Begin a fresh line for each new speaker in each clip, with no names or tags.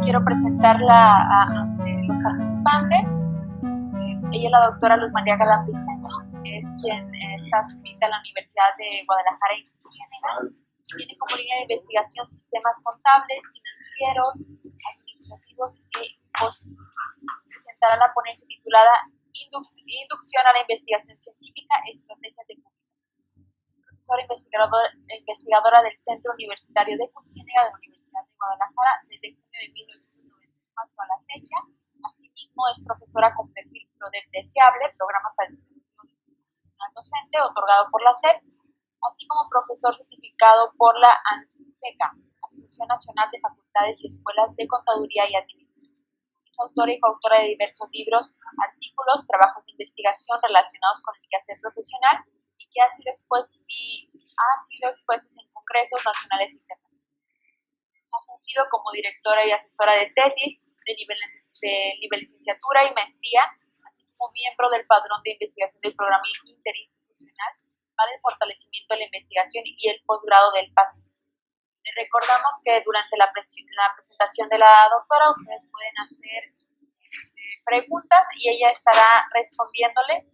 quiero presentarla ante los participantes. Ella es la doctora Luz María Galán Briceño, es quien está adscrita a la Universidad de Guadalajara en Ciénega. Tiene como línea de investigación sistemas contables, financieros, administrativos e impositivos. Presentará la ponencia titulada Inducción a la investigación científica, estrategias de publicación. Es profesora investigadora del Centro Universitario de Ciénega de la Universidad de Guadalajara desde junio de 1994 a la fecha. Asimismo, es profesora con perfil PRODEP Programa para el Desarrollo Profesional Docente, otorgado por la SEP, así como profesor certificado por la ANSFECA, Asociación Nacional de Facultades y Escuelas de Contaduría y Administración. Es autora y coautora de diversos libros, artículos, trabajos de investigación relacionados con el quehacer profesional y que ha sido expuestos en congresos nacionales e internacionales. Ha fungido como directora y asesora de tesis de nivel licenciatura y maestría, así como miembro del padrón de investigación del programa interinstitucional para el fortalecimiento de la investigación y el posgrado del PASI. Les recordamos que durante la presentación de la doctora ustedes pueden hacer preguntas y ella estará respondiéndoles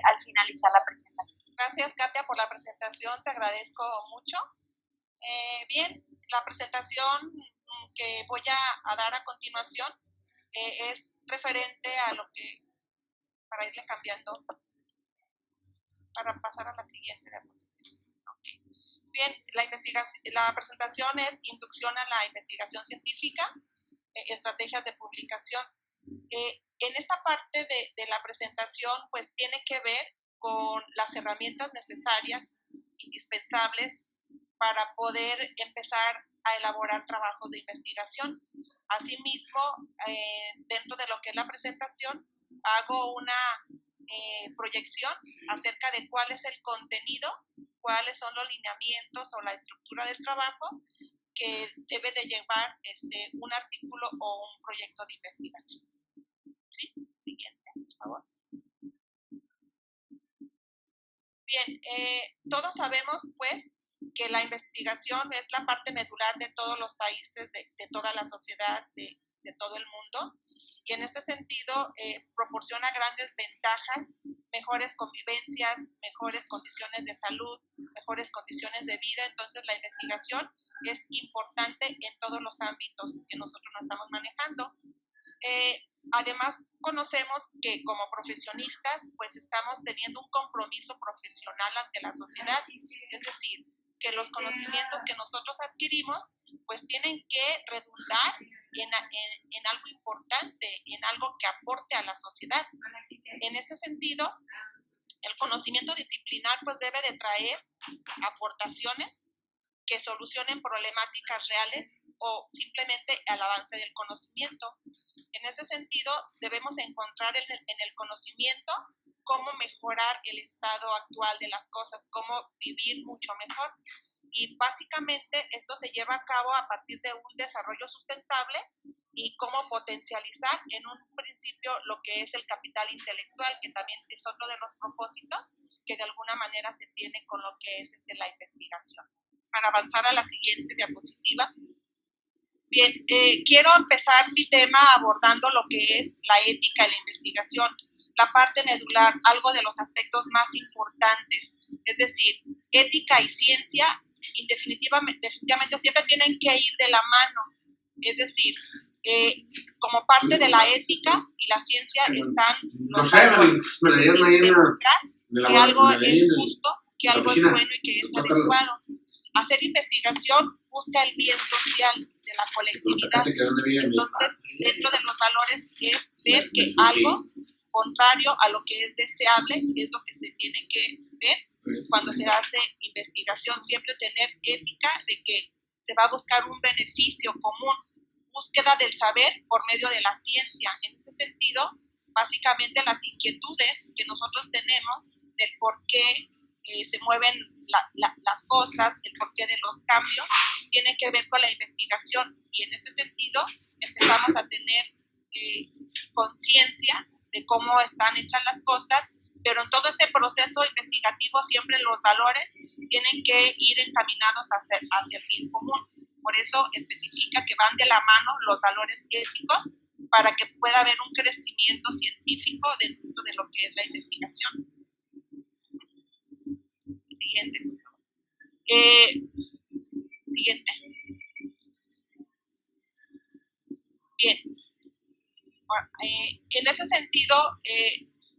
al finalizar la presentación.
Gracias, Katia, por la presentación, te agradezco mucho. Bien, la presentación que voy a dar a continuación es referente a lo que, para irle cambiando, para pasar a la siguiente diapositiva. Okay. Bien, la presentación es Inducción a la investigación científica, estrategias de publicación. En esta parte de la presentación, pues tiene que ver con las herramientas necesarias, indispensables, para poder empezar a elaborar trabajos de investigación. Asimismo, dentro de lo que es la presentación, hago una proyección acerca de cuál es el contenido, cuáles son los lineamientos o la estructura del trabajo que debe de llevar un artículo o un proyecto de investigación. ¿Sí? Siguiente, por favor. Bien, todos sabemos, pues, que la investigación es la parte medular de todos los países, de toda la sociedad, de todo el mundo, y en este sentido proporciona grandes ventajas, mejores convivencias, mejores condiciones de salud, mejores condiciones de vida. Entonces la investigación es importante en todos los ámbitos que nosotros nos estamos manejando. Además, conocemos que como profesionistas, pues estamos teniendo un compromiso profesional ante la sociedad, es decir, que los conocimientos que nosotros adquirimos, pues tienen que redundar en algo importante, en algo que aporte a la sociedad. En ese sentido, el conocimiento disciplinar, pues debe de traer aportaciones que solucionen problemáticas reales o simplemente el avance del conocimiento. En ese sentido, debemos encontrar en el conocimiento cómo mejorar el estado actual de las cosas, cómo vivir mucho mejor. Y básicamente esto se lleva a cabo a partir de un desarrollo sustentable y cómo potencializar en un principio lo que es el capital intelectual, que también es otro de los propósitos que de alguna manera se tiene con lo que es la investigación. Para avanzar a la siguiente diapositiva. Bien, quiero empezar mi tema abordando lo que es la ética de la investigación, la parte medular, algo de los aspectos más importantes. Es decir, ética y ciencia definitivamente siempre tienen que ir de la mano. Es decir, como parte de la ética y la ciencia están los valores. Es decir, demostrar que algo es justo, que algo es bueno y que es adecuado. Hacer investigación busca el bien social de la colectividad. Entonces, dentro de los valores es ver que algo contrario a lo que es deseable es lo que se tiene que ver cuando se hace investigación. Siempre tener ética de que se va a buscar un beneficio común, búsqueda del saber por medio de la ciencia. En ese sentido, básicamente las inquietudes que nosotros tenemos del por qué se mueven las cosas, el porqué de los cambios, tiene que ver con la investigación, y en ese sentido empezamos a tener conciencia de cómo están hechas las cosas, pero en todo este proceso investigativo siempre los valores tienen que ir encaminados hacia el bien común. por eso especifica que van de la mano los valores éticos para que pueda haber un crecimiento científico dentro de lo que es la investigación. Siguiente, por favor. Siguiente. Bien. En ese sentido,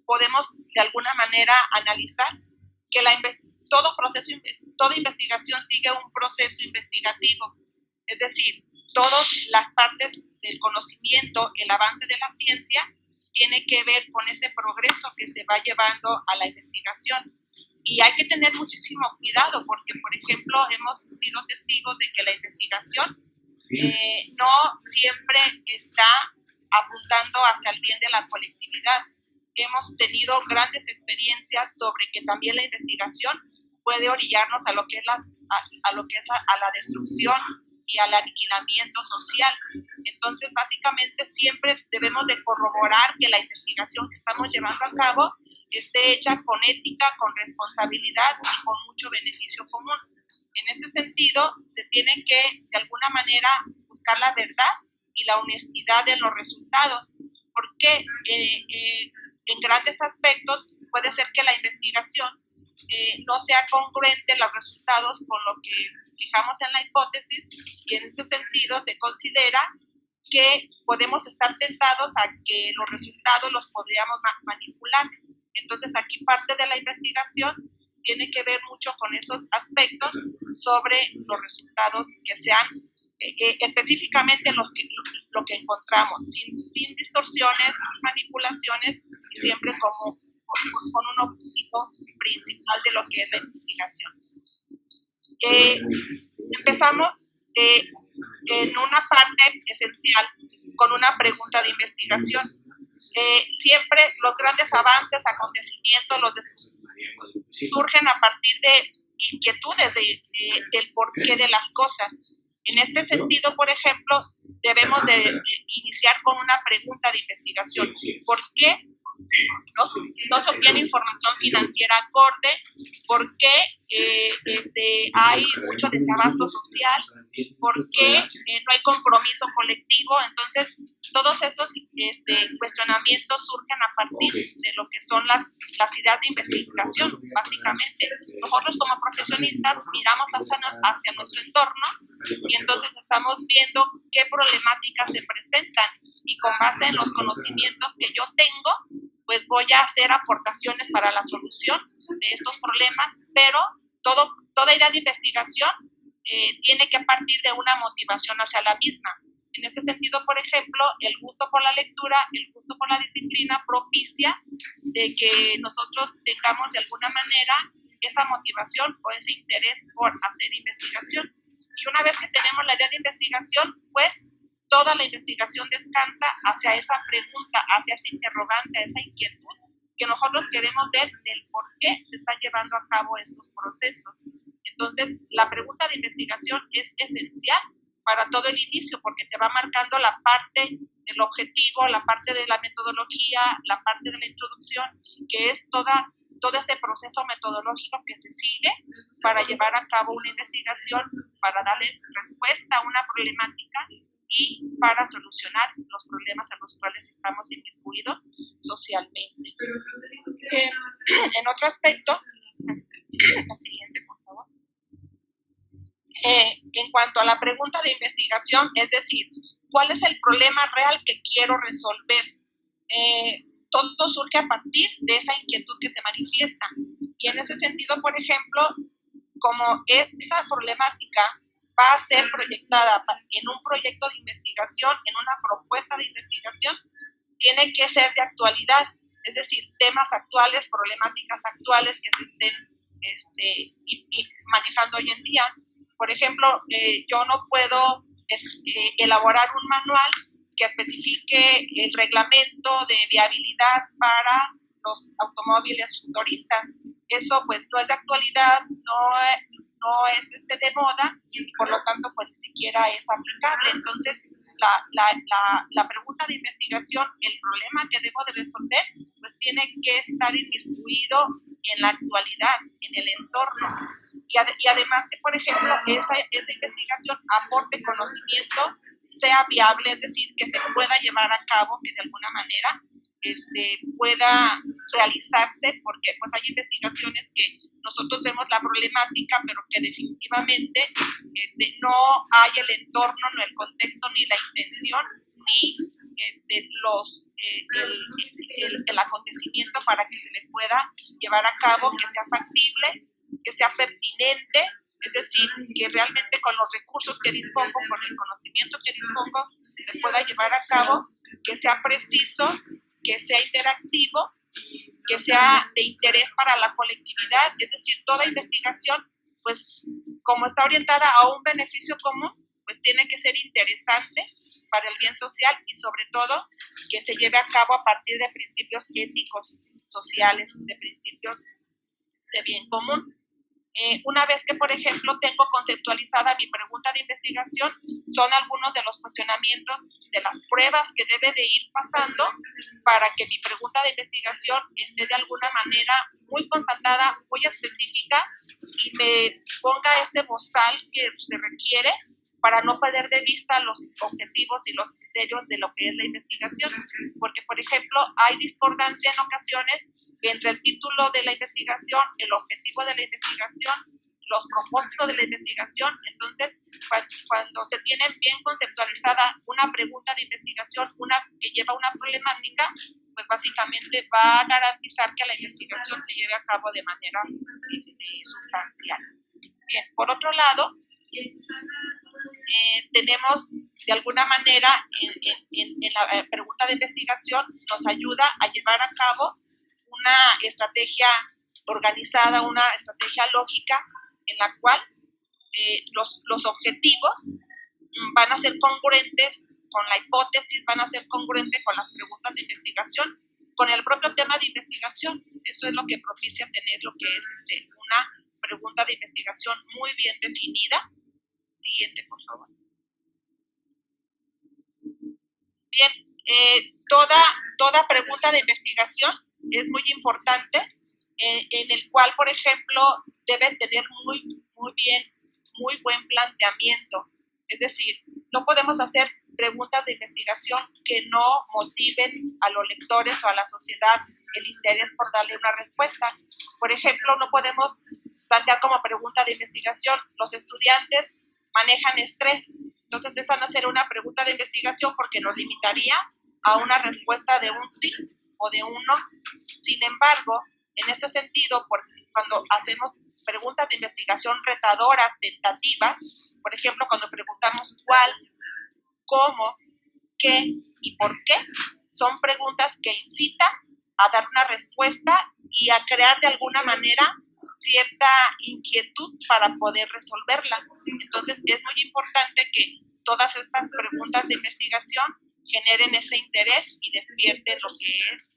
podemos de alguna manera analizar que toda investigación sigue un proceso investigativo. Es decir, todas las partes del conocimiento, el avance de la ciencia, tiene que ver con ese progreso que se va llevando a la investigación. Y hay que tener muchísimo cuidado porque, por ejemplo, hemos sido testigos de que la investigación no siempre está apuntando hacia el bien de la colectividad. Hemos tenido grandes experiencias sobre que también la investigación puede orillarnos a lo que es a la destrucción y al aniquilamiento social. Entonces, básicamente, siempre debemos de corroborar que la investigación que estamos llevando a cabo esté hecha con ética, con responsabilidad y con mucho beneficio común. En este sentido, se tiene que, de alguna manera, buscar la verdad y la honestidad en los resultados, porque en grandes aspectos puede ser que la investigación no sea congruente los resultados con lo que fijamos en la hipótesis, y en este sentido se considera que podemos estar tentados a que los resultados los podríamos manipular. Entonces aquí parte de la investigación tiene que ver mucho con esos aspectos sobre los resultados que sean específicamente lo que encontramos, sin distorsiones, sin manipulaciones, y siempre con un objetivo principal de lo que es la investigación. Empezamos en una parte esencial con una pregunta de investigación. Siempre los grandes avances, acontecimientos, surgen a partir de inquietudes del porqué de las cosas. En este sentido, por ejemplo, debemos de iniciar con una pregunta de investigación. ¿Por qué no se obtiene información financiera acorde? ¿Por qué hay mucho desabasto social? ¿Por qué no hay compromiso colectivo? Entonces, todos esos cuestionamientos surgen a partir de lo que son las ideas de investigación, básicamente. Nosotros como profesionistas miramos hacia nuestro entorno y entonces estamos viendo qué problemáticas se presentan, y con base en los conocimientos que yo tengo, pues voy a hacer aportaciones para la solución de estos problemas, pero toda idea de investigación tiene que partir de una motivación hacia la misma. En ese sentido, por ejemplo, el gusto por la lectura, el gusto por la disciplina propicia de que nosotros tengamos de alguna manera esa motivación o ese interés por hacer investigación. Y una vez que tenemos la idea de investigación, pues toda la investigación descansa hacia esa pregunta, hacia ese interrogante, esa inquietud que nosotros queremos ver del por qué se están llevando a cabo estos procesos. Entonces, la pregunta de investigación es esencial para todo el inicio, porque te va marcando la parte del objetivo, la parte de la metodología, la parte de la introducción, que es todo este proceso metodológico que se sigue para llevar a cabo una investigación, para darle respuesta a una problemática y para solucionar los problemas a los cuales estamos inmiscuidos socialmente. En otro aspecto, la siguiente, por favor. En cuanto a la pregunta de investigación, es decir, ¿cuál es el problema real que quiero resolver? Todo surge a partir de esa inquietud que se manifiesta. Y en ese sentido, por ejemplo, como esa problemática va a ser proyectada en un proyecto de investigación, en una propuesta de investigación, tiene que ser de actualidad, es decir, temas actuales, problemáticas actuales que se estén manejando hoy en día. Por ejemplo, yo no puedo elaborar un manual que especifique el reglamento de viabilidad para los automóviles futuristas. Eso pues no es de actualidad, no es de moda, y por lo tanto pues ni siquiera es aplicable. Entonces la pregunta de investigación, el problema que debo de resolver, pues tiene que estar inmiscuido en la actualidad, en el entorno. y además que, por ejemplo, esa investigación aporte conocimiento, sea viable, es decir, que se pueda llevar a cabo, que de alguna manera pueda realizarse, porque pues hay investigaciones que nosotros vemos la problemática, pero que definitivamente no hay el entorno, no el contexto, ni la intención, ni el acontecimiento para que se le pueda llevar a cabo, que sea factible, que sea pertinente, es decir, que realmente con los recursos que dispongo, con el conocimiento que dispongo, se pueda llevar a cabo, que sea preciso, que sea interactivo, que sea de interés para la colectividad, es decir, toda investigación, pues como está orientada a un beneficio común, pues tiene que ser interesante para el bien social y sobre todo que se lleve a cabo a partir de principios éticos, sociales, de principios de bien común. Una vez que, por ejemplo, tengo conceptualizada mi pregunta de investigación, son algunos de los cuestionamientos de las pruebas que debe de ir pasando para que mi pregunta de investigación esté de alguna manera muy constatada, muy específica y me ponga ese bozal que se requiere para no perder de vista los objetivos y los criterios de lo que es la investigación. Porque, por ejemplo, hay discordancia en ocasiones entre el título de la investigación, el objetivo de la investigación, los propósitos de la investigación. Entonces, cuando se tiene bien conceptualizada una pregunta de investigación, una que lleva una problemática, pues básicamente va a garantizar que la investigación se lleve a cabo de manera sustancial. Bien, por otro lado, tenemos de alguna manera en la pregunta de investigación nos ayuda a llevar a cabo una estrategia organizada, una estrategia lógica en la cual los objetivos van a ser congruentes con la hipótesis, van a ser congruentes con las preguntas de investigación, con el propio tema de investigación. Eso es lo que propicia tener lo que es una pregunta de investigación muy bien definida. Siguiente, por favor. Bien, toda pregunta de investigación es muy importante, en el cual, por ejemplo, deben tener muy buen planteamiento. Es decir, no podemos hacer preguntas de investigación que no motiven a los lectores o a la sociedad el interés por darle una respuesta. Por ejemplo, no podemos plantear como pregunta de investigación: los estudiantes manejan estrés. Entonces, esa no será una pregunta de investigación porque nos limitaría a una respuesta de un sí o de un no. Sin embargo, en este sentido, cuando hacemos preguntas de investigación retadoras, tentativas, por ejemplo, cuando preguntamos cuál, cómo, qué y por qué, son preguntas que incitan a dar una respuesta y a crear de alguna manera cierta inquietud para poder resolverla. Entonces, es muy importante que todas estas preguntas de investigación generen ese interés y despierten lo que es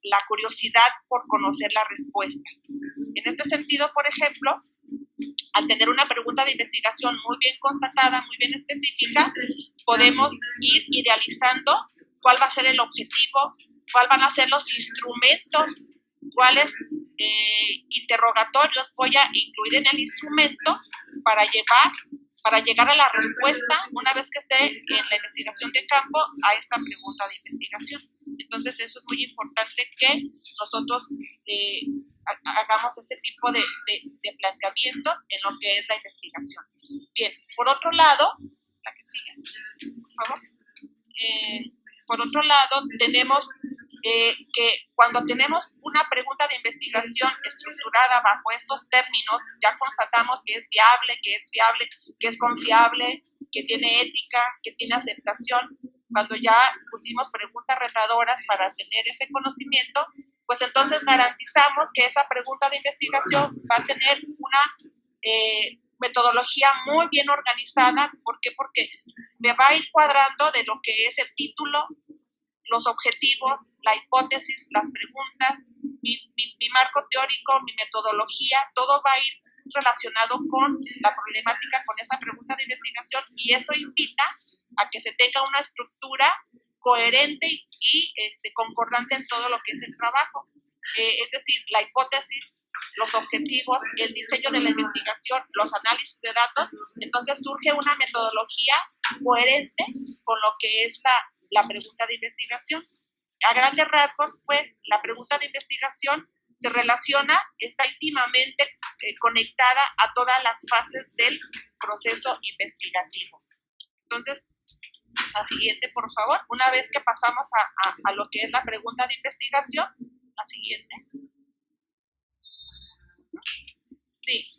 la curiosidad por conocer la respuesta. En este sentido, por ejemplo, al tener una pregunta de investigación muy bien constatada, muy bien específica, podemos ir idealizando cuál va a ser el objetivo, cuáles van a ser los instrumentos, cuáles interrogatorios voy a incluir en el instrumento para llegar a la respuesta una vez que esté en la investigación de campo a esta pregunta de investigación. Entonces, eso es muy importante que nosotros hagamos este tipo de planteamientos en lo que es la investigación. Bien, por otro lado, la que sigue, por favor. Por otro lado, tenemos que cuando tenemos una pregunta de investigación estructurada bajo estos términos, ya constatamos que es viable, que es confiable, que tiene ética, que tiene aceptación. Cuando ya pusimos preguntas retadoras para tener ese conocimiento, pues entonces garantizamos que esa pregunta de investigación va a tener una metodología muy bien organizada. ¿Por qué? Porque me va a ir cuadrando de lo que es el título, los objetivos, la hipótesis, las preguntas, mi marco teórico, mi metodología, todo va a ir relacionado con la problemática, con esa pregunta de investigación, y eso invita a que se tenga una estructura coherente y concordante en todo lo que es el trabajo. es decir, la hipótesis, los objetivos, el diseño de la investigación, los análisis de datos. Entonces surge una metodología coherente con lo que es la pregunta de investigación. A grandes rasgos, pues, la pregunta de investigación se relaciona, está íntimamente conectada a todas las fases del proceso investigativo. Entonces, la siguiente, por favor. Una vez que pasamos a lo que es la pregunta de investigación, la siguiente. Sí,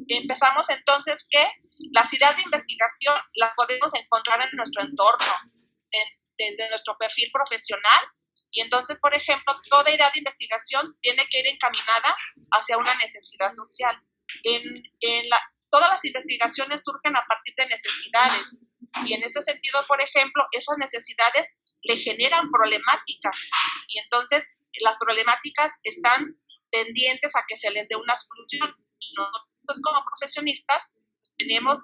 empezamos entonces que las ideas de investigación las podemos encontrar en nuestro entorno, desde nuestro perfil profesional. Y entonces, por ejemplo, toda idea de investigación tiene que ir encaminada hacia una necesidad social. Todas las investigaciones surgen a partir de necesidades. Y en ese sentido, por ejemplo, esas necesidades le generan problemáticas. Y entonces, las problemáticas están tendientes a que se les dé una solución. Y nosotros como profesionistas tenemos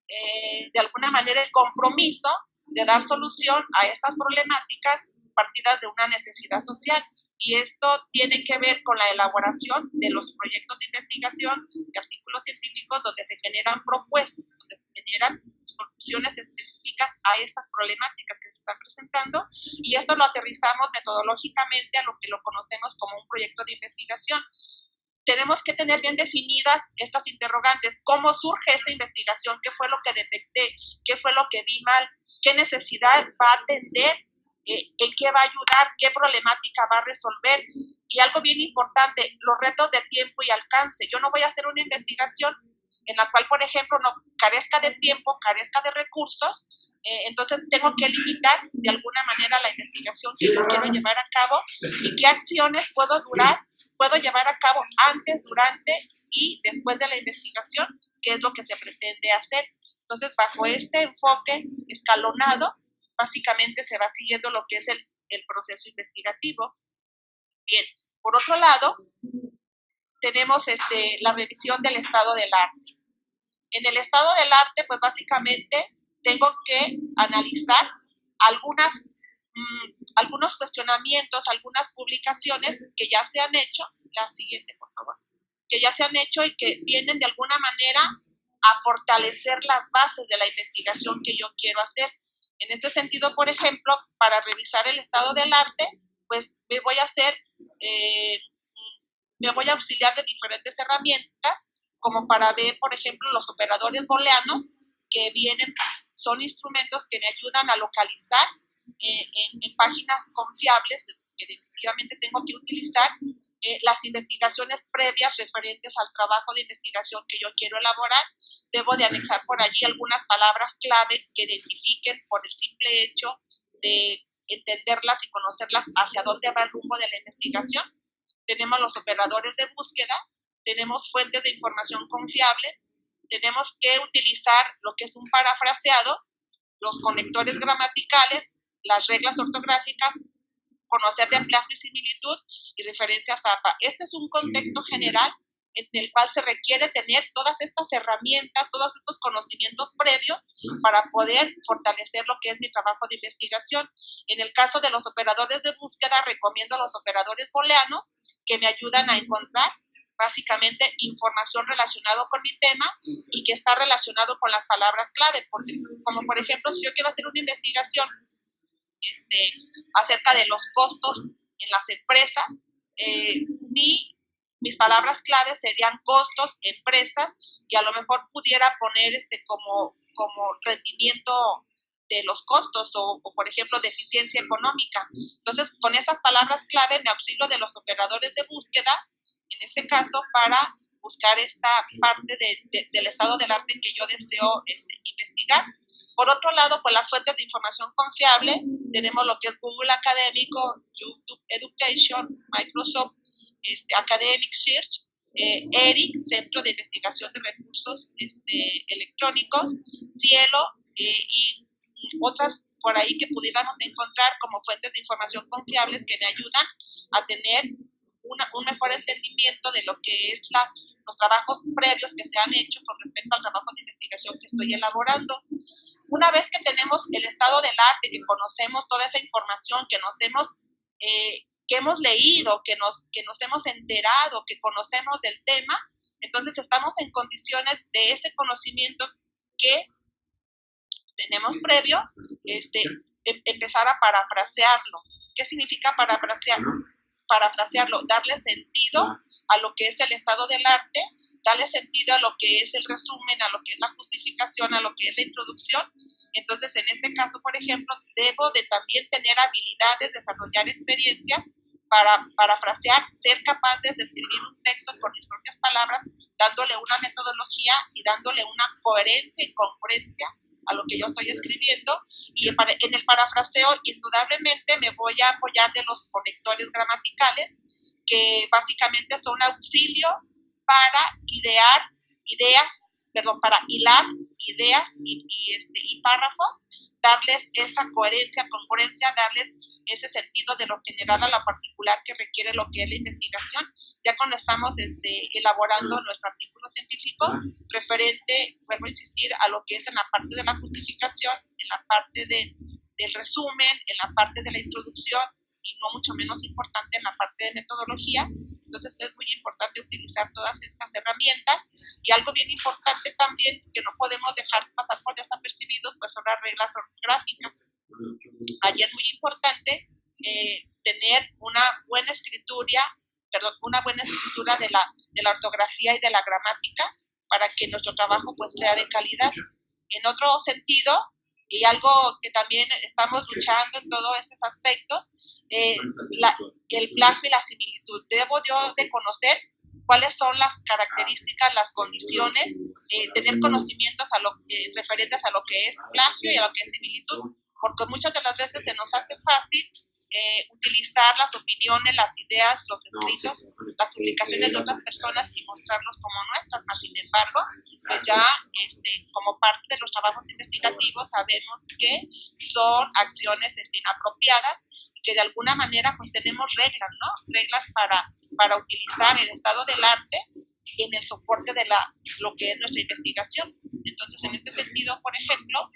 de alguna manera el compromiso de dar solución a estas problemáticas partidas de una necesidad social. Y esto tiene que ver con la elaboración de los proyectos de investigación, de artículos científicos, donde se generan propuestas, donde se generan soluciones específicas a estas problemáticas que se están presentando, y esto lo aterrizamos metodológicamente a lo que lo conocemos como un proyecto de investigación. Tenemos que tener bien definidas estas interrogantes. ¿Cómo surge esta investigación? ¿Qué fue lo que detecté? ¿Qué fue lo que vi mal? ¿Qué necesidad va a atender? ¿En qué va a ayudar? ¿Qué problemática va a resolver? Y algo bien importante, los retos de tiempo y alcance. Yo no voy a hacer una investigación en la cual, por ejemplo, no carezca de tiempo, carezca de recursos, entonces tengo que limitar de alguna manera la investigación que yo quiero llevar a cabo y qué acciones puedo llevar a cabo antes, durante y después de la investigación, qué es lo que se pretende hacer. Entonces, bajo este enfoque escalonado, básicamente se va siguiendo lo que es el proceso investigativo. Bien, por otro lado, tenemos la revisión del estado del arte. En el estado del arte, pues básicamente tengo que analizar algunos cuestionamientos, algunas publicaciones que ya se han hecho. La siguiente, por favor. Que ya se han hecho y que vienen de alguna manera a fortalecer las bases de la investigación que yo quiero hacer. En este sentido, por ejemplo, para revisar el estado del arte, pues me voy a auxiliar de diferentes herramientas, como para ver, por ejemplo, los operadores booleanos, que son instrumentos que me ayudan a localizar en páginas confiables, que definitivamente tengo que utilizar, las investigaciones previas referentes al trabajo de investigación que yo quiero elaborar. Debo de anexar por allí algunas palabras clave que identifiquen, por el simple hecho de entenderlas y conocerlas, hacia dónde va el rumbo de la investigación. Tenemos los operadores de búsqueda, tenemos fuentes de información confiables, tenemos que utilizar lo que es un parafraseado, los conectores gramaticales, las reglas ortográficas, conocer de ampliaje y similitud y referencias APA. Este es un contexto general en el cual se requiere tener todas estas herramientas, todos estos conocimientos previos para poder fortalecer lo que es mi trabajo de investigación. En el caso de los operadores de búsqueda, recomiendo los operadores booleanos, que me ayudan a encontrar básicamente información relacionada con mi tema y que está relacionado con las palabras clave, porque, como por ejemplo, si yo quiero hacer una investigación acerca de los costos en las empresas, mis palabras claves serían costos, empresas, y a lo mejor pudiera poner como rendimiento de los costos o, por ejemplo, de eficiencia económica. Entonces, con esas palabras clave me auxilio de los operadores de búsqueda, en este caso, para buscar esta parte del estado del arte que yo deseo investigar. Por otro lado, pues las fuentes de información confiable, tenemos lo que es Google Académico, YouTube Education, Microsoft Academic Search, ERIC, Centro de Investigación de Recursos Electrónicos, Cielo y otras por ahí que pudiéramos encontrar como fuentes de información confiables que me ayudan a tener un mejor entendimiento de lo que es los trabajos previos que se han hecho con respecto al trabajo de investigación que estoy elaborando. Una vez que tenemos el estado del arte, que conocemos toda esa información, que nos hemos hemos leído, que nos hemos enterado, que conocemos del tema, entonces estamos en condiciones de ese conocimiento que tenemos previo, empezar a parafrasearlo. ¿Qué significa parafrasearlo? Darle sentido a lo que es el estado del arte, darle sentido a lo que es el resumen, a lo que es la justificación, a lo que es la introducción. Entonces, en este caso, por ejemplo, debo de también tener habilidades, desarrollar experiencias para parafrasear, ser capaz de escribir un texto con mis propias palabras, dándole una metodología y dándole una coherencia y congruencia a lo que yo estoy escribiendo. Y en el parafraseo, indudablemente, me voy a apoyar de los conectores gramaticales, que básicamente son auxilio para para hilar ideas y párrafos, darles esa coherencia, congruencia, darles ese sentido de lo general a lo particular que requiere lo que es la investigación. Ya cuando estamos elaborando nuestro artículo científico referente, vuelvo a insistir, a lo que es en la parte de la justificación, en la parte del resumen, en la parte de la introducción, y no mucho menos importante en la parte de metodología. Entonces es muy importante utilizar todas estas herramientas. Y algo bien importante también que no podemos dejar pasar por desapercibidos, pues son las reglas ortográficas. Allí es muy importante tener una buena escritura de la ortografía y de la gramática para que nuestro trabajo pues sea de calidad. En otro sentido, y algo que también estamos luchando en todos esos aspectos, el plagio y la similitud. Debo yo de conocer cuáles son las características, las condiciones, tener conocimientos referentes a lo que es plagio y a lo que es similitud, porque muchas de las veces se nos hace fácil utilizar las opiniones, las ideas, los escritos, las publicaciones de otras personas y mostrarlos como nuestras, mas sin embargo, pues ya como parte de los trabajos investigativos sabemos que son acciones inapropiadas y que de alguna manera pues tenemos reglas, ¿no? Reglas para utilizar el estado del arte en el soporte de lo que es nuestra investigación. Entonces, en este sentido, por ejemplo,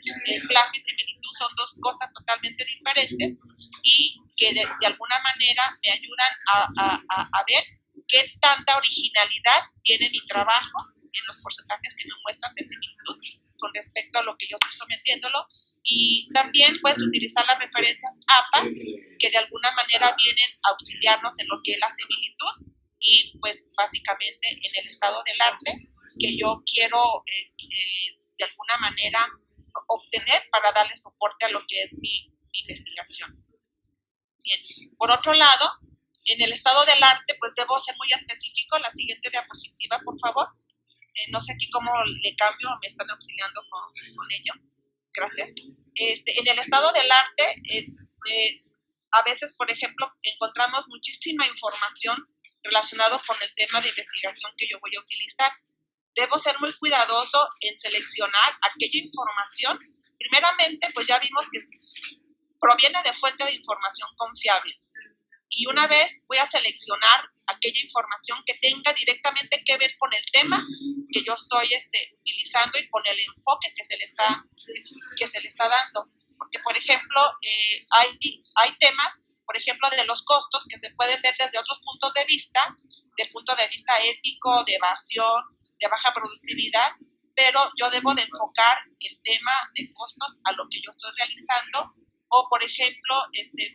plagio y similitud son dos cosas totalmente diferentes y que de alguna manera me ayudan a ver qué tanta originalidad tiene mi trabajo en los porcentajes que me muestran de similitud con respecto a lo que yo estoy sometiéndolo. Y también puedes utilizar las referencias APA, que de alguna manera vienen a auxiliarnos en lo que es la similitud y pues básicamente en el estado del arte que yo quiero de alguna manera obtener para darle soporte a lo que es mi investigación. Bien, por otro lado, en el estado del arte pues debo ser muy específico. La siguiente diapositiva, por favor. No sé aquí cómo le cambio, me están auxiliando con ello. Gracias. En el estado del arte, a veces, por ejemplo, encontramos muchísima información relacionada con el tema de investigación que yo voy a utilizar. Debo ser muy cuidadoso en seleccionar aquella información. Primeramente, pues ya vimos que proviene de fuente de información confiable. Y una vez voy a seleccionar aquella información que tenga directamente que ver con el tema que yo estoy utilizando y con el enfoque que se le está dando. Porque, por ejemplo, hay temas, por ejemplo, de los costos que se pueden ver desde otros puntos de vista, del punto de vista ético, de evasión, de baja productividad, pero yo debo de enfocar el tema de costos a lo que yo estoy realizando. O, por ejemplo,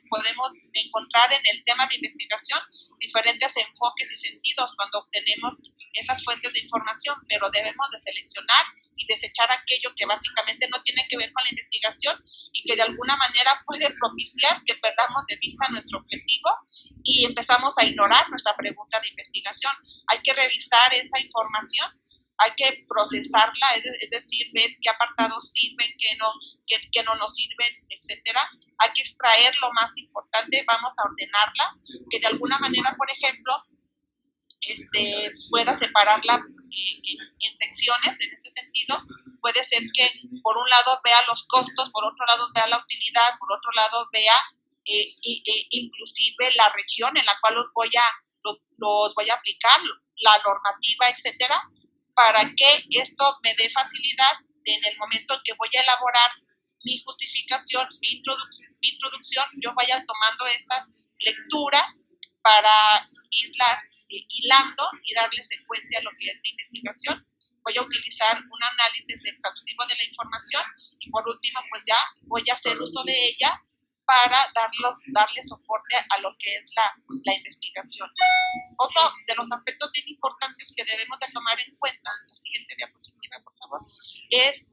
podemos encontrar en el tema de investigación diferentes enfoques y sentidos cuando obtenemos esas fuentes de información, pero debemos de seleccionar y desechar aquello que básicamente no tiene que ver con la investigación y que de alguna manera puede propiciar que perdamos de vista nuestro objetivo y empezamos a ignorar nuestra pregunta de investigación. Hay que revisar esa información, hay que procesarla, es decir, ver qué apartados sirven, qué no nos sirven, etcétera. Hay que extraer lo más importante, vamos a ordenarla, que de alguna manera, por ejemplo, pueda separarla en secciones. En este sentido, puede ser que por un lado vea los costos, por otro lado vea la utilidad, por otro lado vea inclusive la región en la cual los voy a aplicar, la normativa, etcétera, para que esto me dé facilidad en el momento en que voy a elaborar mi justificación, mi introducción, yo vaya tomando esas lecturas para irlas hilando y darle secuencia a lo que es mi investigación. Voy a utilizar un análisis exhaustivo de la información y por último, pues ya voy a hacer uso de ella para darle soporte a lo que es la investigación. Otro de los aspectos bien importantes que debemos de tomar en cuenta, la siguiente diapositiva, por favor, es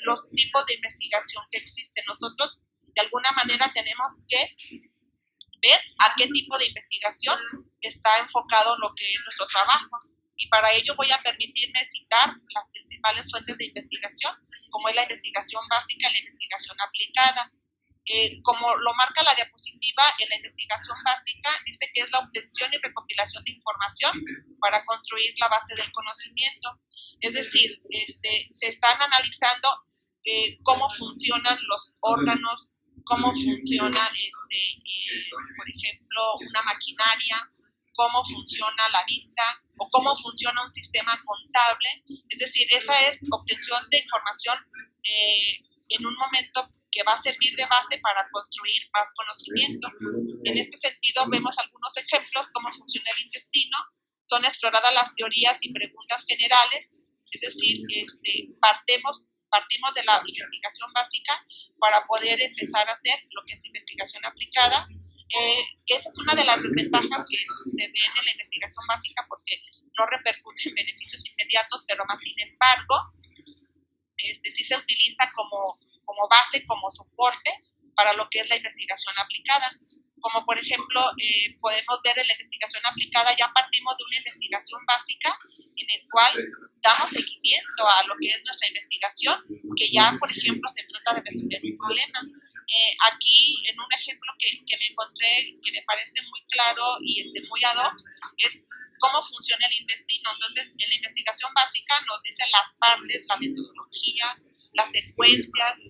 los tipos de investigación que existen. Nosotros, de alguna manera, tenemos que ver a qué tipo de investigación está enfocado lo que es nuestro trabajo. Y para ello voy a permitirme citar las principales fuentes de investigación, como es la investigación básica y la investigación aplicada. Como lo marca la diapositiva, en la investigación básica dice que es la obtención y recopilación de información para construir la base del conocimiento. Es decir, se están analizando cómo funcionan los órganos, cómo funciona, por ejemplo, una maquinaria, cómo funciona la vista o cómo funciona un sistema contable. Es decir, esa es obtención de información en un momento que va a servir de base para construir más conocimiento. En este sentido, vemos algunos ejemplos, cómo funciona el intestino, son exploradas las teorías y preguntas generales, es decir, partimos de la investigación básica para poder empezar a hacer lo que es investigación aplicada. Esa es una de las desventajas que se ven en la investigación básica porque no repercute en beneficios inmediatos, pero más sin embargo, sí se utiliza como base, como soporte para lo que es la investigación aplicada. Como por ejemplo, podemos ver en la investigación aplicada, ya partimos de una investigación básica en el cual damos seguimiento a lo que es nuestra investigación, que ya, por ejemplo, se trata de resolver un problema. Aquí, en un ejemplo que me encontré, que me parece muy claro y muy ad hoc, es cómo funciona el intestino. Entonces, en la investigación básica nos dice las partes, la metodología, las secuencias,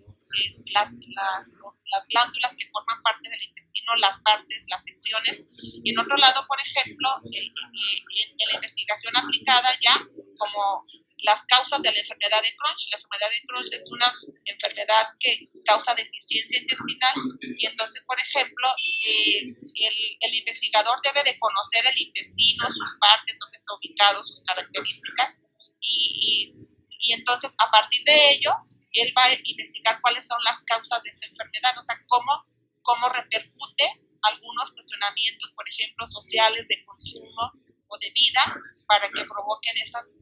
las glándulas que forman parte del intestino, las partes, las secciones. Y en otro lado, por ejemplo, en la investigación aplicada ya como las causas de la enfermedad de Crohn. La enfermedad de Crohn es una enfermedad que causa deficiencia intestinal y entonces, por ejemplo, el investigador debe de conocer el intestino, sus partes, dónde está ubicado, sus características y entonces a partir de ello él va a investigar cuáles son las causas de esta enfermedad, o sea, cómo repercute algunos cuestionamientos, por ejemplo, sociales, de consumo o de vida, para que provoquen esas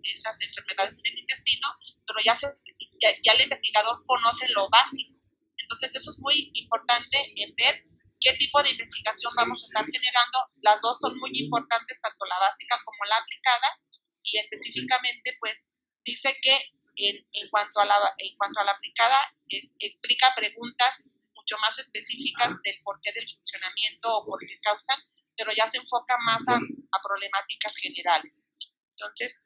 enfermedades del intestino, pero ya el investigador conoce lo básico. Entonces, eso es muy importante en ver qué tipo de investigación vamos a estar generando. Las dos son muy importantes, tanto la básica como la aplicada, y específicamente, pues, dice que en cuanto a la aplicada, explica preguntas mucho más específicas del porqué del funcionamiento o por qué causan, pero ya se enfoca más a problemáticas generales. Entonces,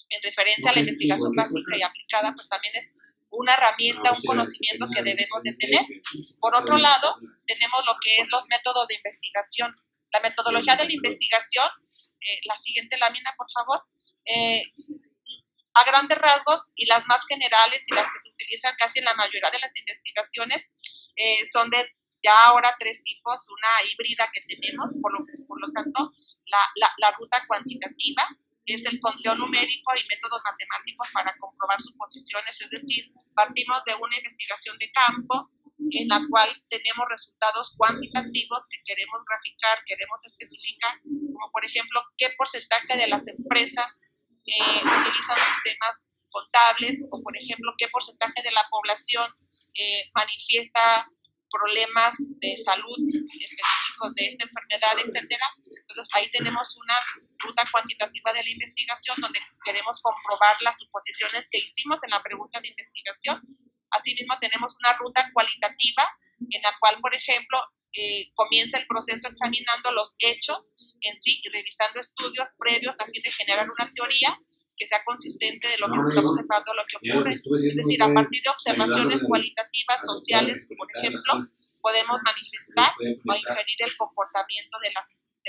en referencia a la investigación básica y aplicada, pues también es una herramienta, un conocimiento que debemos de tener. Por otro lado, tenemos lo que es los métodos de investigación. La metodología de la investigación, la siguiente lámina, por favor, a grandes rasgos y las más generales y las que se utilizan casi en la mayoría de las investigaciones son de ya ahora 3 tipos, una híbrida que tenemos, por lo tanto, la ruta cuantitativa, que es el conteo numérico y métodos matemáticos para comprobar suposiciones, es decir, partimos de una investigación de campo en la cual tenemos resultados cuantitativos que queremos graficar, queremos especificar, como por ejemplo, qué porcentaje de las empresas utilizan sistemas contables, o por ejemplo, qué porcentaje de la población manifiesta problemas de salud específicos de esta enfermedad, etcétera. Entonces, ahí tenemos una ruta cuantitativa de la investigación donde queremos comprobar las suposiciones que hicimos en la pregunta de investigación. Asimismo, tenemos una ruta cualitativa en la cual, por ejemplo, comienza el proceso examinando los hechos en sí y revisando estudios previos a fin de generar una teoría que sea consistente de lo que se está observando, lo que ocurre. Es decir, a partir de observaciones cualitativas, sociales, por ejemplo, podemos manifestar o inferir el comportamiento de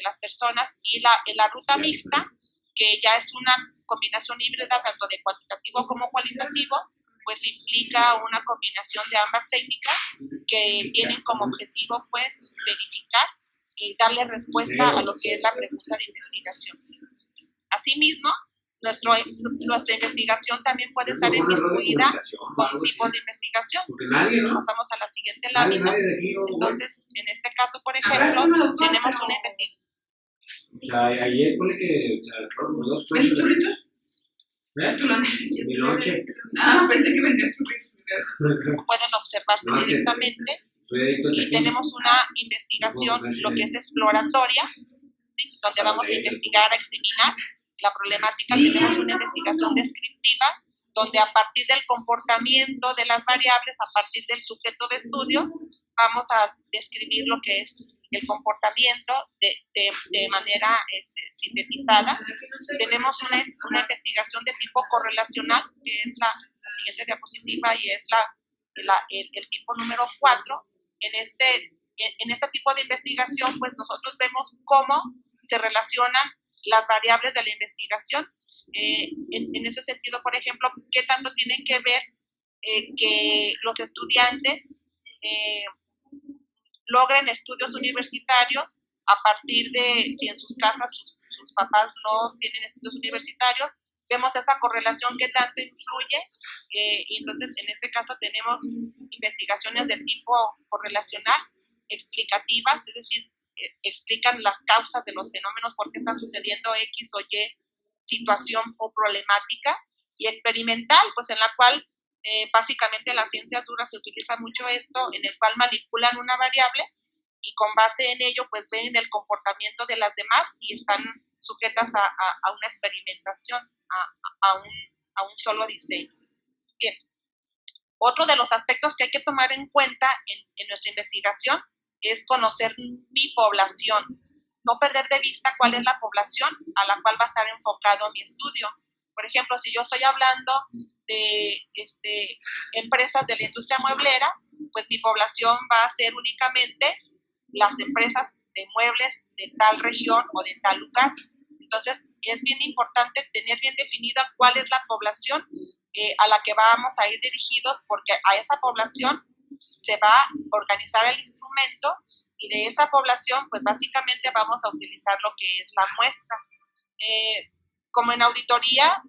las personas. Y la ruta mixta, que ya es una combinación híbrida tanto de cuantitativo como cualitativo, pues implica una combinación de ambas técnicas que tienen como objetivo, pues, verificar darle respuesta a lo que es la pregunta de investigación. Asimismo, nuestra investigación también puede estar inmiscuida con tipos de investigación. Pasamos a la siguiente lámina. Entonces, en este caso, por ejemplo, tenemos una investigación.
O sea, ayer pone que, o sea, por 2 pesos. ¿Vendías churritos? Mi noche.
Pensé que vendías churritos.
Pueden observarse directamente. Y tenemos una investigación, lo que es exploratoria, ¿sí? Donde vamos a investigar, a examinar la problemática. Tenemos una investigación descriptiva, donde a partir del comportamiento de las variables, a partir del sujeto de estudio, vamos a describir lo que es el comportamiento de manera sintetizada. Tenemos una investigación de tipo correlacional, que es la siguiente diapositiva, y es el tipo número 4. En este tipo de investigación, pues nosotros vemos cómo se relacionan las variables de la investigación. En ese sentido, por ejemplo, qué tanto tienen que ver que los estudiantes logren estudios universitariy,os a partir de si en sus casas sus papás no tienen estudios universitarios. Vemos esa correlación que tanto influye, y entonces en este caso tenemos investigaciones de tipo correlacional, explicativas, es decir, explican las causas de los fenómenos, por qué está sucediendo X o Y situación o problemática, y experimental, pues en la cual básicamente en las ciencias duras se utiliza mucho esto, en el cual manipulan una variable y con base en ello pues ven el comportamiento de las demás y están sujetas a una experimentación, a un solo diseño. Bien, otro de los aspectos que hay que tomar en cuenta en nuestra investigación es conocer mi población, no perder de vista cuál es la población a la cual va a estar enfocado mi estudio. Por ejemplo, si yo estoy hablando de empresas de la industria mueblera, pues mi población va a ser únicamente las empresas de muebles de tal región o de tal lugar. Entonces, es bien importante tener bien definida cuál es la población a la que vamos a ir dirigidos, porque a esa población se va a organizar el instrumento y de esa población, pues básicamente vamos a utilizar lo que es la muestra. Como en auditoría,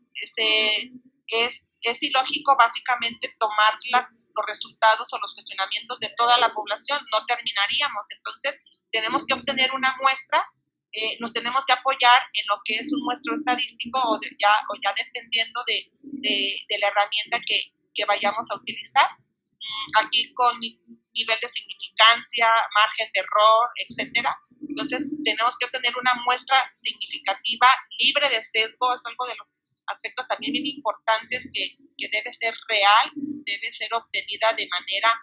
es ilógico básicamente tomar los resultados o los cuestionamientos de toda la población, no terminaríamos. Entonces, tenemos que obtener una muestra, nos tenemos que apoyar en lo que es un muestreo estadístico o ya dependiendo de la herramienta que vayamos a utilizar. Aquí con nivel de significancia, margen de error, etcétera. Entonces, tenemos que obtener una muestra significativa, libre de sesgo. Es algo de los aspectos también bien importantes que debe ser real, debe ser obtenida de manera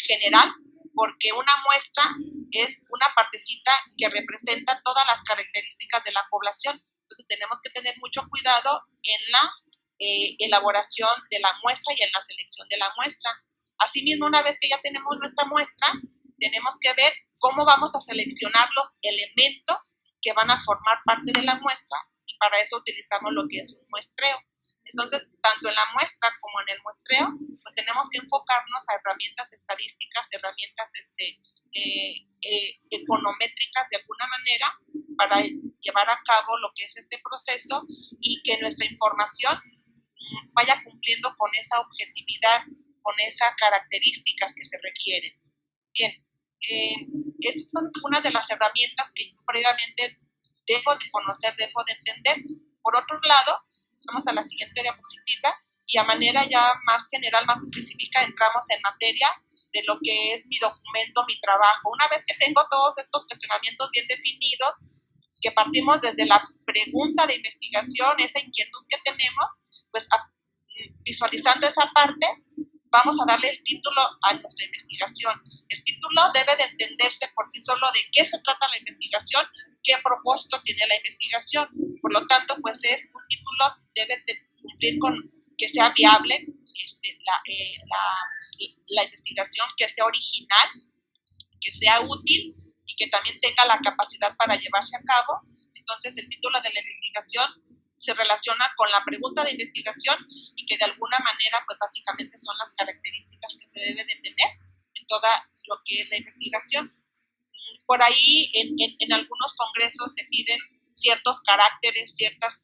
general, porque una muestra es una partecita que representa todas las características de la población. Entonces, tenemos que tener mucho cuidado en la elaboración de la muestra y en la selección de la muestra. Asimismo, una vez que ya tenemos nuestra muestra, tenemos que ver cómo vamos a seleccionar los elementos que van a formar parte de la muestra, y para eso utilizamos lo que es un muestreo. Entonces, tanto en la muestra como en el muestreo, pues tenemos que enfocarnos a herramientas estadísticas, herramientas econométricas de alguna manera, para llevar a cabo lo que es este proceso y que nuestra información vaya cumpliendo con esa objetividad, con esas características que se requieren. Bien, estas son algunas de las herramientas que yo previamente debo de conocer, debo de entender. Por otro lado, vamos a la siguiente diapositiva y a manera ya más general, más específica, entramos en materia de lo que es mi documento, mi trabajo. Una vez que tengo todos estos cuestionamientos bien definidos, que partimos desde la pregunta de investigación, esa inquietud que tenemos, pues visualizando esa parte, vamos a darle el título a nuestra investigación. El título debe de entenderse por sí solo de qué se trata la investigación, qué propósito tiene la investigación. Por lo tanto, pues es un título que debe de cumplir con que sea viable la investigación, que sea original, que sea útil y que también tenga la capacidad para llevarse a cabo. Entonces, el título de la investigación se relaciona con la pregunta de investigación y que de alguna manera, pues básicamente son las características que se debe de tener en toda lo que es la investigación. por ahí en algunos congresos te piden ciertos caracteres, ciertas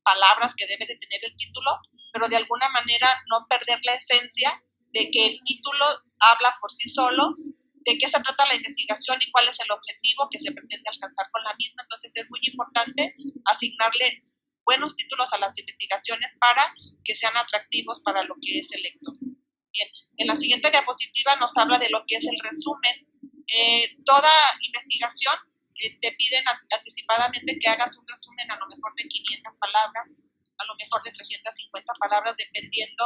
palabras que debe de tener el título, pero de alguna manera no perder la esencia de que el título habla por sí solo, de qué se trata la investigación y cuál es el objetivo que se pretende alcanzar con la misma. Entonces es muy importante asignarle buenos títulos a las investigaciones para que sean atractivos para lo que es el lector. Bien, en la siguiente diapositiva nos habla de lo que es el resumen. Toda investigación te piden anticipadamente que hagas un resumen a lo mejor de 500 palabras, a lo mejor de 350 palabras, dependiendo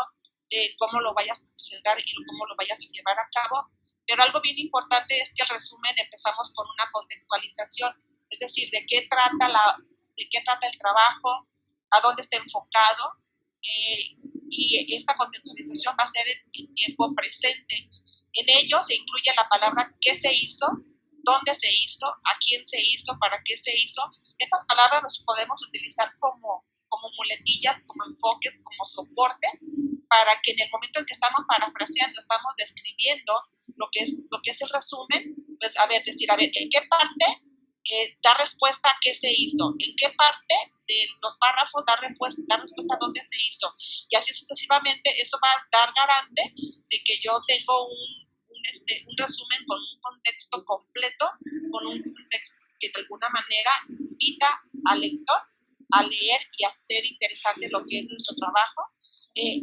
de cómo lo vayas a presentar y cómo lo vayas a llevar a cabo. Pero algo bien importante es que el resumen empezamos con una contextualización, es decir, de qué trata el trabajo, a dónde está enfocado, y esta contextualización va a ser en tiempo presente. En ello se incluye la palabra qué se hizo, dónde se hizo, a quién se hizo, para qué se hizo. Estas palabras las podemos utilizar como muletillas, como enfoques, como soportes, para que en el momento en que estamos parafraseando, estamos describiendo lo que es el resumen, pues decir, ¿en qué parte da respuesta a qué se hizo? ¿En qué parte de los párrafos da respuesta a dónde se hizo? Y así sucesivamente. Eso va a dar garante de que yo tengo un resumen con un contexto completo, con un contexto que de alguna manera invita al lector a leer y a hacer interesante lo que es nuestro trabajo.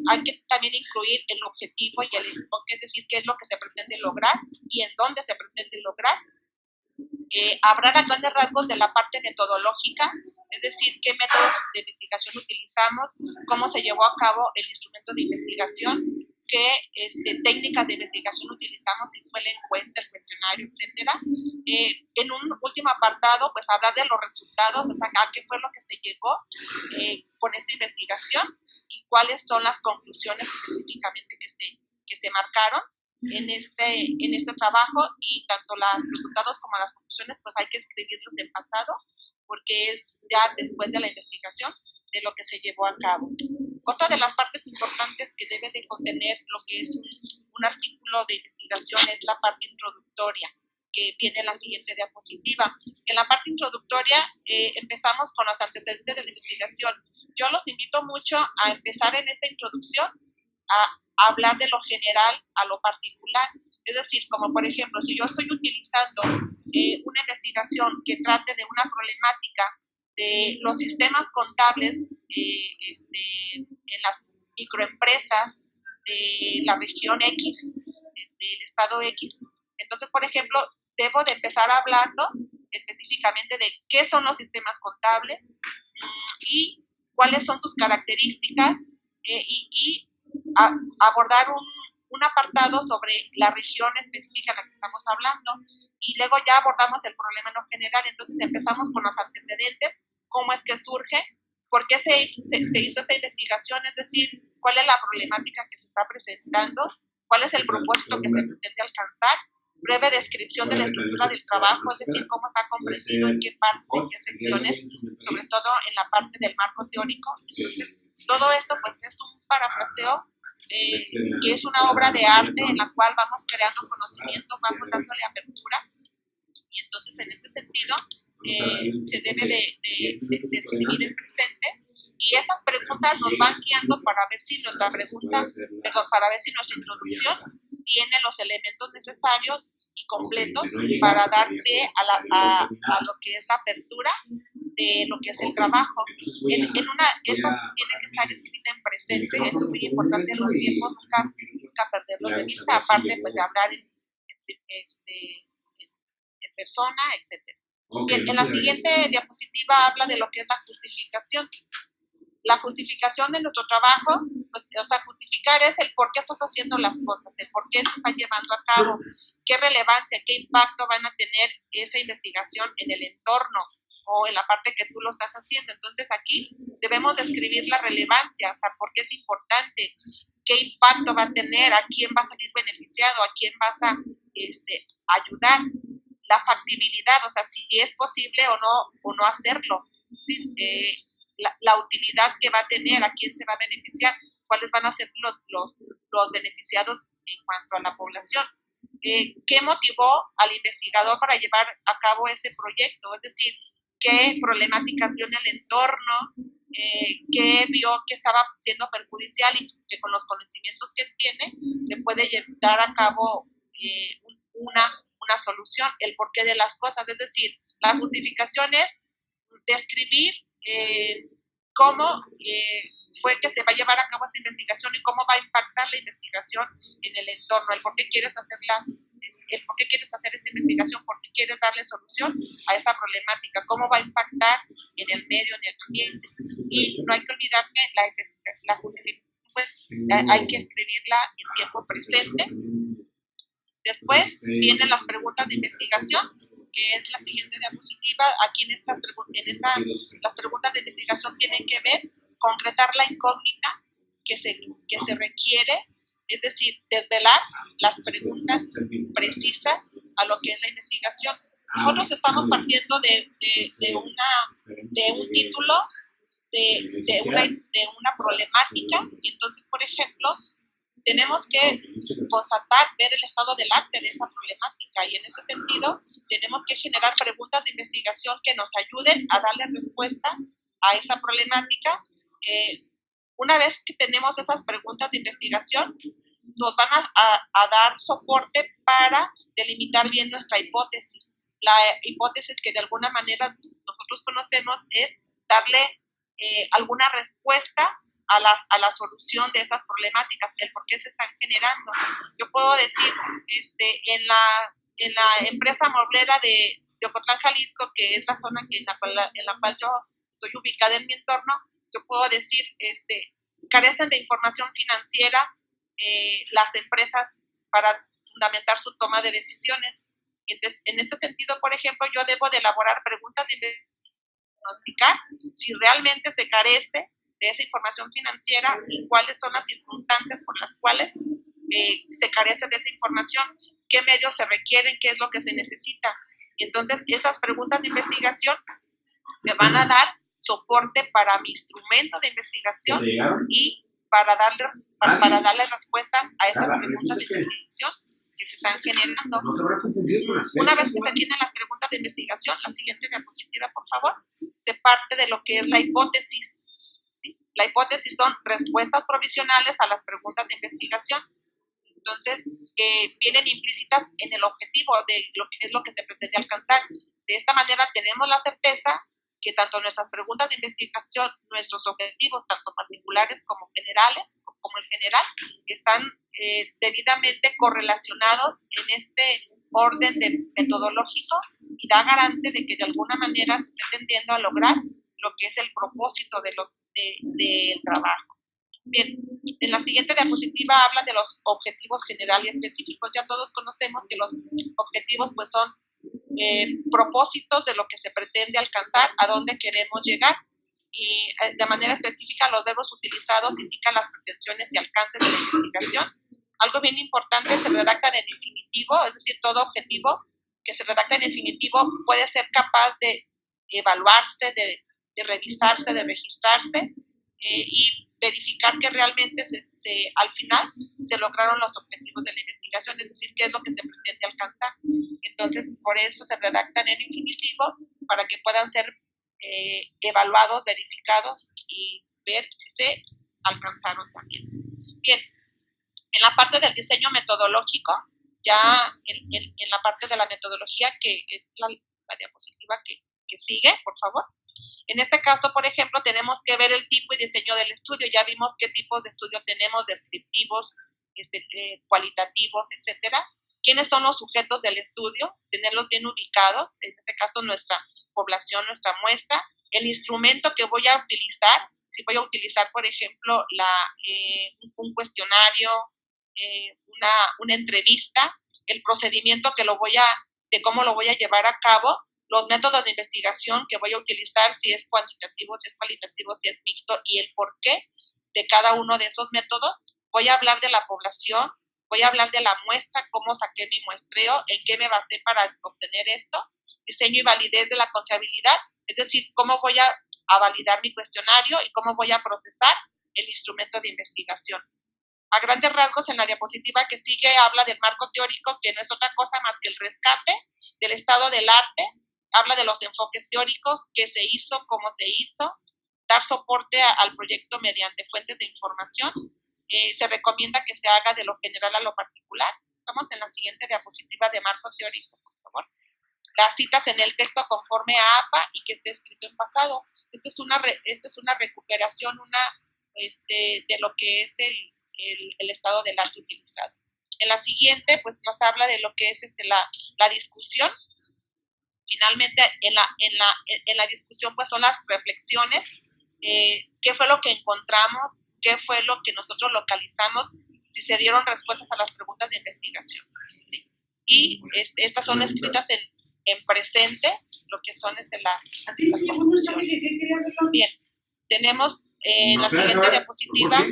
Hay que también incluir el objetivo y el enfoque, es decir, qué es lo que se pretende lograr y en dónde se pretende lograr. Hablar a grandes rasgos de la parte metodológica, es decir, qué métodos de investigación utilizamos, cómo se llevó a cabo el instrumento de investigación, qué técnicas de investigación utilizamos, si fue la encuesta, el cuestionario, etcétera. En un último apartado, pues hablar de los resultados, o sea, a qué fue lo que se llegó con esta investigación y cuáles son las conclusiones específicamente que se marcaron en este trabajo, y tanto los resultados como las conclusiones pues hay que escribirlos en pasado porque es ya después de la investigación de lo que se llevó a cabo. Otra de las partes importantes que debe de contener lo que es un artículo de investigación es la parte introductoria, que viene en la siguiente diapositiva. En la parte introductoria empezamos con los antecedentes de la investigación. Yo los invito mucho a empezar en esta introducción a hablar de lo general a lo particular. Es decir, como por ejemplo, si yo estoy utilizando una investigación que trate de una problemática de los sistemas contables en las microempresas de la región X, del estado X, entonces, por ejemplo, debo de empezar hablando específicamente de qué son los sistemas contables y cuáles son sus características y abordar un apartado sobre la región específica en la que estamos hablando, y luego ya abordamos el problema en lo general. Entonces empezamos con los antecedentes, cómo es que surge, por qué se hizo esta investigación, es decir, cuál es la problemática que se está presentando, cuál es el propósito que se pretende alcanzar, breve descripción de la estructura del trabajo, es decir, cómo está comprendido, en qué partes, en qué secciones, sobre todo en la parte del marco teórico. Entonces, todo esto pues es un parafraseo que es una obra de arte en la cual vamos creando conocimiento, vamos dándole apertura, y entonces en este sentido se debe de escribir en presente, y estas preguntas nos van guiando para ver si nuestra introducción tiene los elementos necesarios y completos para dar pie a lo que es la apertura de lo que es el trabajo. Esta tiene que estar escrita en presente, eso es muy importante en los tiempos, nunca perderlos de vista, aparte pues de hablar en persona, etcétera. Bien, en la siguiente diapositiva habla de lo que es la justificación. La justificación de nuestro trabajo, pues, o sea, justificar es el por qué estás haciendo las cosas, el por qué se están llevando a cabo, qué relevancia, qué impacto van a tener esa investigación en el entorno o en la parte que tú lo estás haciendo. Entonces aquí debemos describir la relevancia, o sea, por qué es importante, qué impacto va a tener, a quién va a salir beneficiado, a quién vas a ayudar, la factibilidad, o sea, si es posible o no hacerlo, ¿sí? La utilidad que va a tener, a quién se va a beneficiar, cuáles van a ser los beneficiados en cuanto a la población. qué motivó al investigador para llevar a cabo ese proyecto, es decir, qué problemáticas vio en el entorno, qué vio que estaba siendo perjudicial y que con los conocimientos que tiene le puede dar a cabo una solución, el porqué de las cosas. Es decir, la justificación es describir cómo fue que se va a llevar a cabo esta investigación y cómo va a impactar la investigación en el entorno, el por qué quieres el por qué quieres hacer esta investigación, por qué quieres darle solución a esta problemática, cómo va a impactar en el medio, en el ambiente. Y no hay que olvidar que la justificación, pues, hay que escribirla en tiempo presente. Después vienen las preguntas de investigación, que es la siguiente diapositiva. Aquí las preguntas de investigación tienen que ver concretar la incógnita que se requiere, es decir, desvelar las preguntas precisas a lo que es la investigación. Nosotros estamos partiendo de un título, de una problemática, y entonces, por ejemplo, tenemos que constatar, ver el estado del arte de esta problemática, y en ese sentido tenemos que generar preguntas de investigación que nos ayuden a darle respuesta a esa problemática. Una vez que tenemos esas preguntas de investigación, nos van a dar soporte para delimitar bien nuestra hipótesis. La hipótesis que de alguna manera nosotros conocemos es darle alguna respuesta a la solución de esas problemáticas, el por qué se están generando. Yo puedo decir, en la empresa mueblera de Ocotlán, Jalisco, que es la zona en la cual yo estoy ubicada en mi entorno, yo puedo decir, carecen de información financiera las empresas para fundamentar su toma de decisiones. Entonces, en ese sentido, por ejemplo, yo debo de elaborar preguntas de diagnosticar si realmente se carece de esa información financiera y cuáles son las circunstancias por las cuales se carece de esa información, qué medios se requieren, qué es lo que se necesita. Entonces, esas preguntas de investigación me van a dar soporte para mi instrumento de investigación y para darle respuestas a estas preguntas de investigación que se están generando. Una vez que se tienen las preguntas de investigación, la siguiente diapositiva, por favor, se parte de lo que es la hipótesis. ¿Sí? La hipótesis son respuestas provisionales a las preguntas de investigación. Entonces, vienen implícitas en el objetivo de lo que es lo que se pretende alcanzar. De esta manera tenemos la certeza que tanto nuestras preguntas de investigación, nuestros objetivos, tanto particulares como generales, como el general, están debidamente correlacionados en este orden metodológico y da garante de que de alguna manera se esté tendiendo a lograr lo que es el propósito del trabajo. Bien, en la siguiente diapositiva habla de los objetivos generales y específicos. Ya todos conocemos que los objetivos pues son propósitos de lo que se pretende alcanzar, a dónde queremos llegar, y de manera específica los verbos utilizados indican las pretensiones y alcances de la investigación. Algo bien importante, se redactan en infinitivo, es decir, todo objetivo que se redacta en infinitivo puede ser capaz de evaluarse, de revisarse, de registrarse y verificar que realmente al final se lograron los objetivos de la investigación, es decir, qué es lo que se pretende alcanzar. Entonces, por eso se redactan en infinitivo, para que puedan ser evaluados, verificados y ver si se alcanzaron también. Bien, en la parte del diseño metodológico, ya en la parte de la metodología, que es la diapositiva que sigue, por favor. En este caso, por ejemplo, tenemos que ver el tipo y diseño del estudio. Ya vimos qué tipos de estudio tenemos, descriptivos, cualitativos, etcétera. ¿Quiénes son los sujetos del estudio? Tenerlos bien ubicados, en este caso nuestra población, nuestra muestra. El instrumento que voy a utilizar, si voy a utilizar, por ejemplo, un cuestionario, una entrevista, el procedimiento de cómo lo voy a llevar a cabo, los métodos de investigación que voy a utilizar, si es cuantitativo, si es cualitativo, si es mixto, y el porqué de cada uno de esos métodos. Voy a hablar de la población, voy a hablar de la muestra, cómo saqué mi muestreo, en qué me basé para obtener esto, diseño y validez de la confiabilidad, es decir, cómo voy a validar mi cuestionario y cómo voy a procesar el instrumento de investigación. A grandes rasgos, en la diapositiva que sigue habla del marco teórico, que no es otra cosa más que el rescate del estado del arte. Habla de los enfoques teóricos, qué se hizo, cómo se hizo, dar soporte al proyecto mediante fuentes de información. Se recomienda que se haga de lo general a lo particular. Estamos en la siguiente diapositiva de marco teórico, por favor. Las citas en el texto conforme a APA y que esté escrito en pasado. Esta es una recuperación de lo que es el estado del arte utilizado. En la siguiente, pues nos habla de lo que es la discusión. Finalmente, en la discusión, pues son las reflexiones. ¿Qué fue lo que encontramos? ¿Qué fue lo que nosotros localizamos? Si se dieron respuestas a las preguntas de investigación, ¿sí? Y estas son escritas en presente, lo que son las conclusiones. Bien, tenemos en la siguiente diapositiva,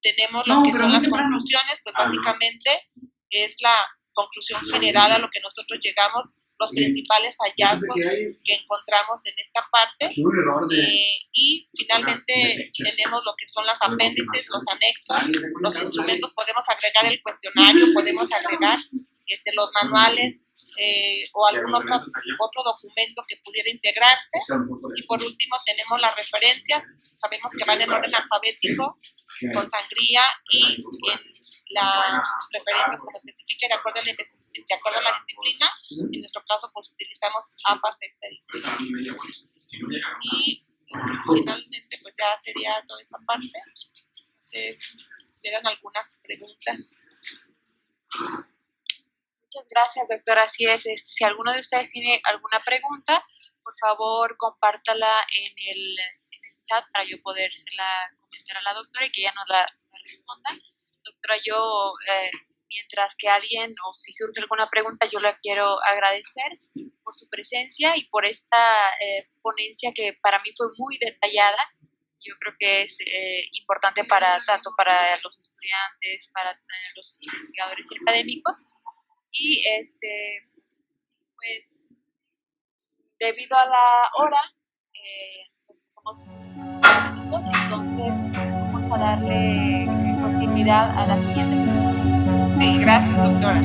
tenemos lo que son las conclusiones, pues básicamente es la conclusión general a lo que nosotros llegamos, los principales hallazgos que encontramos en esta parte, y finalmente tenemos lo que son las apéndices, los anexos, los instrumentos, podemos agregar el cuestionario, podemos agregar los manuales o algún otro documento que pudiera integrarse, y por último tenemos las referencias, sabemos que van en orden alfabético, con sangría y en las referencias como especifica de acuerdo a la disciplina. En nuestro caso, pues utilizamos APA sexta edición. Y finalmente, pues ya sería toda esa parte. Entonces, ¿tienen algunas preguntas?
Muchas gracias, doctora. Así es. Si alguno de ustedes tiene alguna pregunta, por favor, compártala en el chat para yo podérsela comentar a la doctora y que ella nos la responda. Doctora, yo, mientras que alguien, o si surge alguna pregunta, yo la quiero agradecer por su presencia y por esta ponencia que para mí fue muy detallada. Yo creo que es importante tanto para los estudiantes, para los investigadores y académicos. Y pues, debido a la hora, nos pasamos minutos, entonces vamos a darle continuidad a la siguiente.
Sí, gracias, doctora.